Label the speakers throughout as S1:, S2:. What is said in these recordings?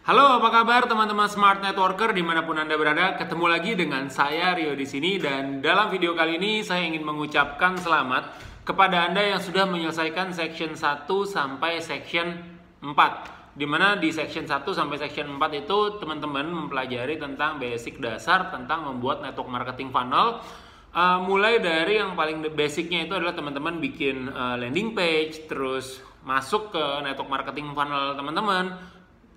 S1: Halo, apa kabar teman-teman Smart Networker dimanapun Anda berada? Ketemu lagi dengan saya Rio di sini, dan dalam video kali ini saya ingin mengucapkan selamat kepada Anda yang sudah menyelesaikan section 1 sampai section 4. Dimana di section 1 sampai section 4 itu teman-teman mempelajari tentang basic dasar tentang membuat network marketing funnel. Mulai dari yang paling basicnya itu adalah teman-teman bikin landing page, terus masuk ke network marketing funnel teman-teman,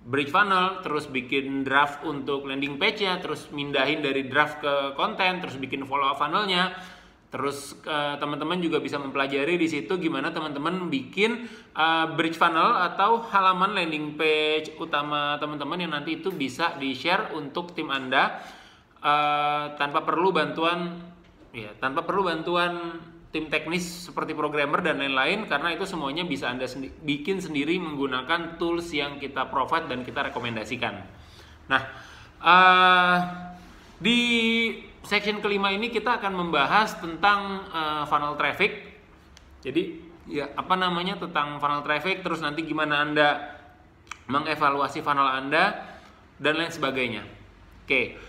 S1: bridge funnel, terus bikin draft untuk landing page-nya, terus mindahin dari draft ke konten, terus bikin follow up funnel-nya. Terus teman-teman juga bisa mempelajari di situ gimana teman-teman bikin bridge funnel atau halaman landing page utama teman-teman yang nanti itu bisa di-share untuk tim Anda tanpa perlu bantuan tim teknis seperti programmer dan lain-lain, karena itu semuanya bisa Anda bikin sendiri menggunakan tools yang kita provide dan kita rekomendasikan. Nah, di section kelima ini kita akan membahas tentang funnel traffic. Jadi, tentang funnel traffic, terus nanti gimana Anda mengevaluasi funnel Anda dan lain sebagainya. Oke.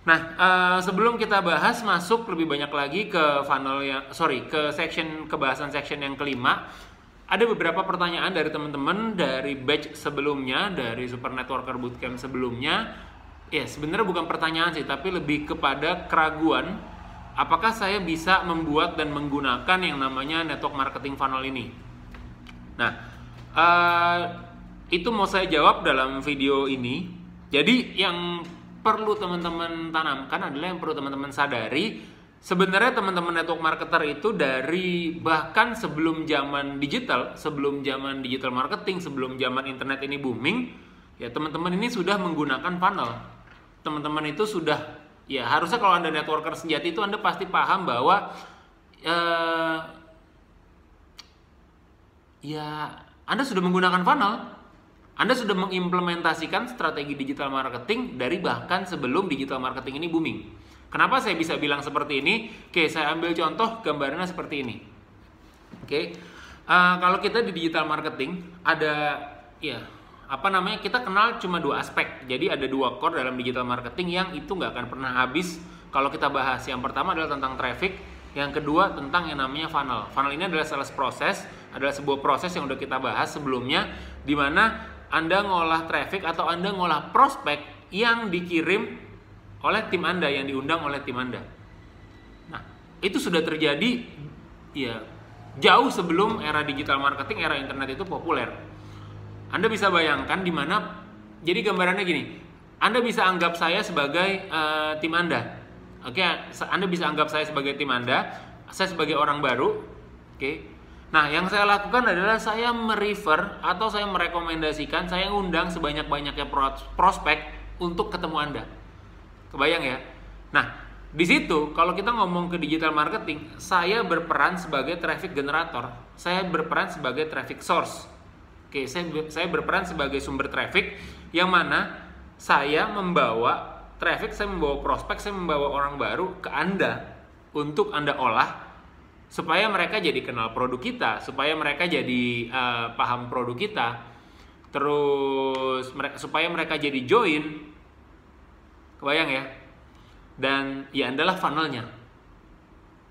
S1: Nah, sebelum kita bahas masuk lebih banyak lagi ke kebahasan section yang kelima, ada beberapa pertanyaan dari teman-teman dari batch sebelumnya, dari Super Networker Bootcamp sebelumnya. Ya, sebenarnya bukan pertanyaan sih, tapi lebih kepada keraguan apakah saya bisa membuat dan menggunakan yang namanya network marketing funnel ini. Nah, itu mau saya jawab dalam video ini. Jadi yang perlu teman-teman tanamkan adalah yang perlu teman-teman sadari, sebenarnya teman-teman network marketer itu dari bahkan sebelum zaman digital marketing, sebelum zaman internet ini booming, ya teman-teman ini sudah menggunakan funnel. Teman-teman itu sudah, ya harusnya kalau Anda networker sejati itu Anda pasti paham bahwa Anda sudah menggunakan funnel. Anda sudah mengimplementasikan strategi digital marketing dari bahkan sebelum digital marketing ini booming. Kenapa saya bisa bilang seperti ini? Oke, saya ambil contoh gambarnya seperti ini. Oke, kalau kita di digital marketing ada, kita kenal cuma dua aspek. Jadi ada dua core dalam digital marketing yang itu nggak akan pernah habis kalau kita bahas. Yang pertama adalah tentang traffic, yang kedua tentang yang namanya funnel. Funnel ini adalah sales process, adalah sebuah proses yang udah kita bahas sebelumnya, di mana Anda ngolah traffic atau Anda ngolah prospek yang dikirim oleh tim Anda, yang diundang oleh tim Anda. Nah, itu sudah terjadi ya jauh sebelum era digital marketing, era internet itu populer. Anda bisa bayangkan di mana, jadi gambarannya gini, Anda bisa anggap saya sebagai tim Anda. Oke, Anda bisa anggap saya sebagai tim Anda, saya sebagai orang baru. Oke. Nah, yang saya lakukan adalah saya merefer atau saya merekomendasikan, saya undang sebanyak-banyaknya prospek untuk ketemu Anda. Kebayang ya? Nah, di situ kalau kita ngomong ke digital marketing, saya berperan sebagai traffic generator. Saya berperan sebagai traffic source. Oke, saya berperan sebagai sumber traffic yang mana saya membawa traffic, saya membawa prospek, saya membawa orang baru ke Anda untuk Anda olah supaya mereka jadi kenal produk kita, supaya mereka jadi paham produk kita, terus supaya mereka jadi join. Kebayang ya? Dan ya adalah funnelnya.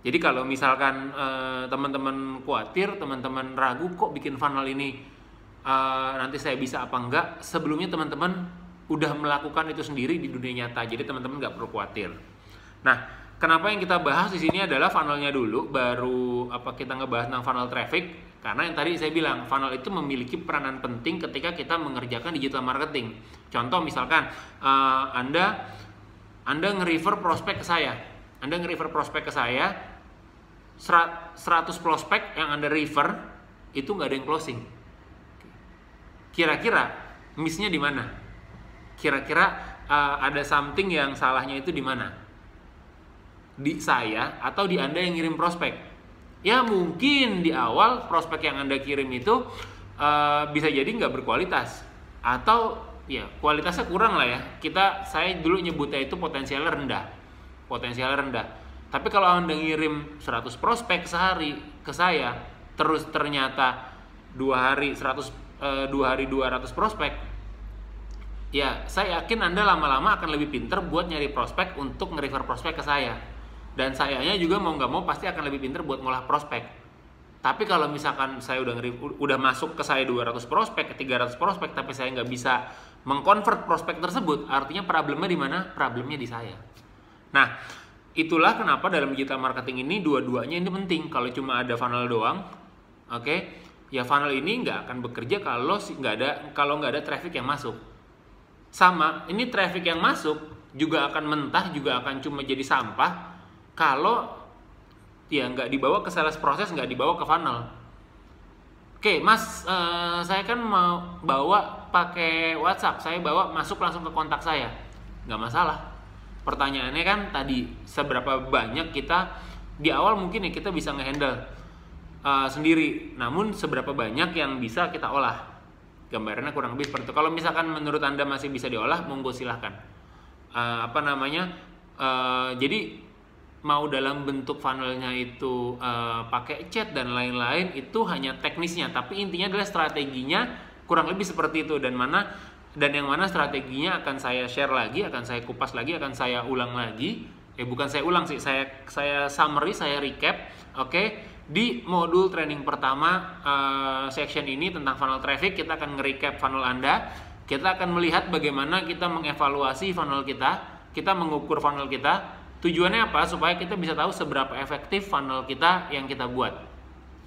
S1: Jadi kalau misalkan teman-teman khawatir, teman-teman ragu kok bikin funnel ini nanti saya bisa apa enggak, sebelumnya teman-teman udah melakukan itu sendiri di dunia nyata, jadi teman-teman nggak perlu khawatir. Nah, kenapa yang kita bahas di sini adalah funnelnya dulu, baru kita ngebahas tentang funnel traffic, karena yang tadi saya bilang funnel itu memiliki peranan penting ketika kita mengerjakan digital marketing. Contoh misalkan Anda nge-refer prospek ke saya, 100 prospek yang Anda refer itu nggak ada yang closing. Kira-kira miss-nya di mana? Kira-kira ada something yang salahnya itu di mana? Di saya atau di Anda yang ngirim prospek? Ya mungkin di awal prospek yang Anda kirim itu bisa jadi nggak berkualitas, atau ya kualitasnya kurang lah ya. Saya dulu nyebutnya itu potensialnya rendah. Tapi kalau Anda ngirim 100 prospek sehari ke saya, terus ternyata 2 hari 200 prospek, ya saya yakin Anda lama-lama akan lebih pinter buat nyari prospek untuk nge-refer prospek ke saya. Dan sayanya juga mau nggak mau pasti akan lebih pinter buat ngolah prospek. Tapi kalau misalkan saya udah masuk ke saya 200 prospek, ke 300 prospek, tapi saya nggak bisa mengkonvert prospek tersebut, artinya problemnya di mana? Problemnya di saya. Nah, itulah kenapa dalam digital marketing ini dua-duanya ini penting. Kalau cuma ada funnel doang, oke, ya funnel ini nggak akan bekerja kalau nggak ada traffic yang masuk. Sama, ini traffic yang masuk juga akan mentah, juga akan cuma jadi sampah kalau ya nggak dibawa ke sales proses, nggak dibawa ke funnel. Oke, Mas, saya kan mau bawa pakai WhatsApp, saya bawa masuk langsung ke kontak saya, nggak masalah. Pertanyaannya kan tadi, seberapa banyak kita di awal mungkin ya kita bisa ngehandle sendiri, namun seberapa banyak yang bisa kita olah. Gambarannya kurang lebih seperti itu. Kalau misalkan menurut Anda masih bisa diolah, monggo silahkan. Jadi mau dalam bentuk funnelnya itu pakai chat dan lain-lain, itu hanya teknisnya, tapi intinya adalah strateginya kurang lebih seperti itu. Dan yang mana strateginya akan saya share lagi, akan saya kupas lagi, akan saya ulang lagi. Bukan saya ulang sih, saya summary, saya recap. Oke. Di modul training pertama section ini tentang funnel traffic, kita akan nge-recap funnel Anda. Kita akan melihat bagaimana kita mengevaluasi funnel kita mengukur funnel kita. Tujuannya apa? Supaya kita bisa tahu seberapa efektif funnel kita yang kita buat.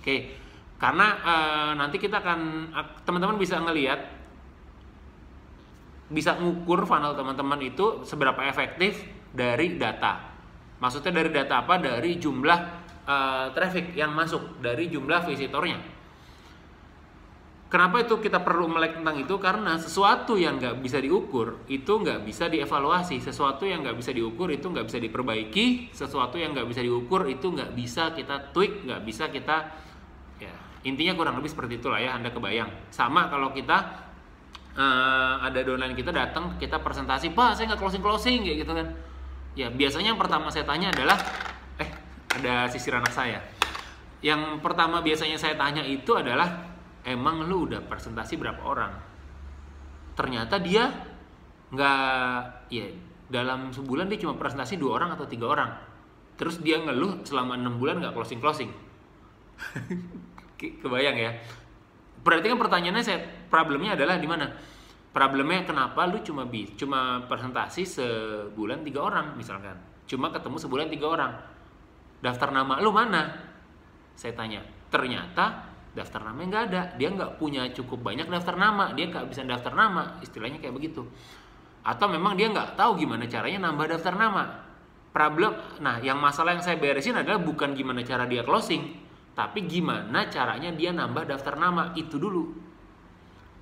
S1: Oke. Karena nanti teman-teman bisa ngelihat, bisa ngukur funnel teman-teman itu seberapa efektif dari data. Maksudnya dari data apa? Dari jumlah traffic yang masuk, dari jumlah visitornya. Kenapa itu kita perlu melek tentang itu? Karena sesuatu yang nggak bisa diukur itu nggak bisa dievaluasi, sesuatu yang nggak bisa diukur itu nggak bisa diperbaiki, sesuatu yang nggak bisa diukur itu nggak bisa kita tweak, nggak bisa kita, ya intinya kurang lebih seperti itulah ya. Anda kebayang. Sama kalau kita ada downline kita datang, kita presentasi, Pak saya nggak closing kayak gitu kan. Ya biasanya yang pertama saya tanya adalah, ada sisir anak saya. Yang pertama biasanya saya tanya itu adalah, emang lu udah presentasi berapa orang? Ternyata dia nggak, ya dalam sebulan dia cuma presentasi 2 orang atau 3 orang. Terus dia ngeluh selama 6 bulan nggak closing. Kebayang ya? Berarti kan pertanyaannya, problemnya adalah di mana? Problemnya kenapa lu cuma presentasi sebulan 3 orang misalkan? Cuma ketemu sebulan 3 orang. Daftar nama lu mana? Saya tanya. Ternyata daftar namanya nggak ada. Dia nggak punya cukup banyak daftar nama. Dia nggak bisa daftar nama. Istilahnya kayak begitu. Atau memang dia nggak tahu gimana caranya nambah daftar nama. Nah, yang masalah yang saya beresin adalah bukan gimana cara dia closing, tapi gimana caranya dia nambah daftar nama. Itu dulu.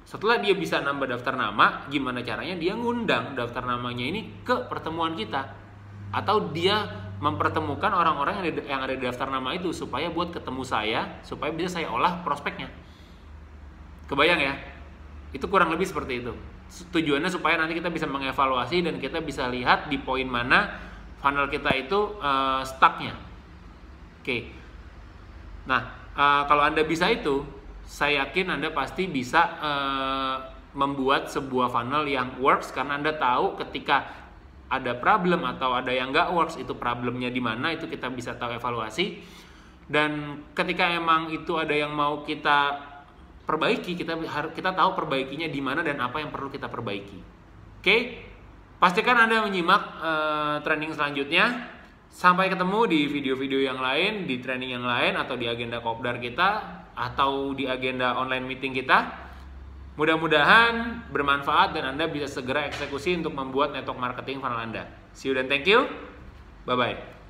S1: Setelah dia bisa nambah daftar nama, gimana caranya dia ngundang daftar namanya ini ke pertemuan kita. Atau dia mempertemukan orang-orang yang ada di daftar nama itu supaya buat ketemu saya, supaya bisa saya olah prospeknya. Kebayang ya? Itu kurang lebih seperti itu. Tujuannya supaya nanti kita bisa mengevaluasi dan kita bisa lihat di poin mana funnel kita itu stucknya. Oke. Nah, kalau Anda bisa itu, saya yakin Anda pasti bisa membuat sebuah funnel yang works, karena Anda tahu ketika ada problem atau ada yang nggak works, itu problemnya di mana, itu kita bisa tahu evaluasi. Dan ketika emang itu ada yang mau kita perbaiki, kita tahu perbaikinya di mana dan apa yang perlu kita perbaiki. Oke? Pastikan Anda menyimak training selanjutnya. Sampai ketemu di video-video yang lain, di training yang lain, atau di agenda kopdar kita, atau di agenda online meeting kita. Mudah-mudahan bermanfaat dan Anda bisa segera eksekusi untuk membuat network marketing funnel Anda. See you dan thank you. Bye-bye.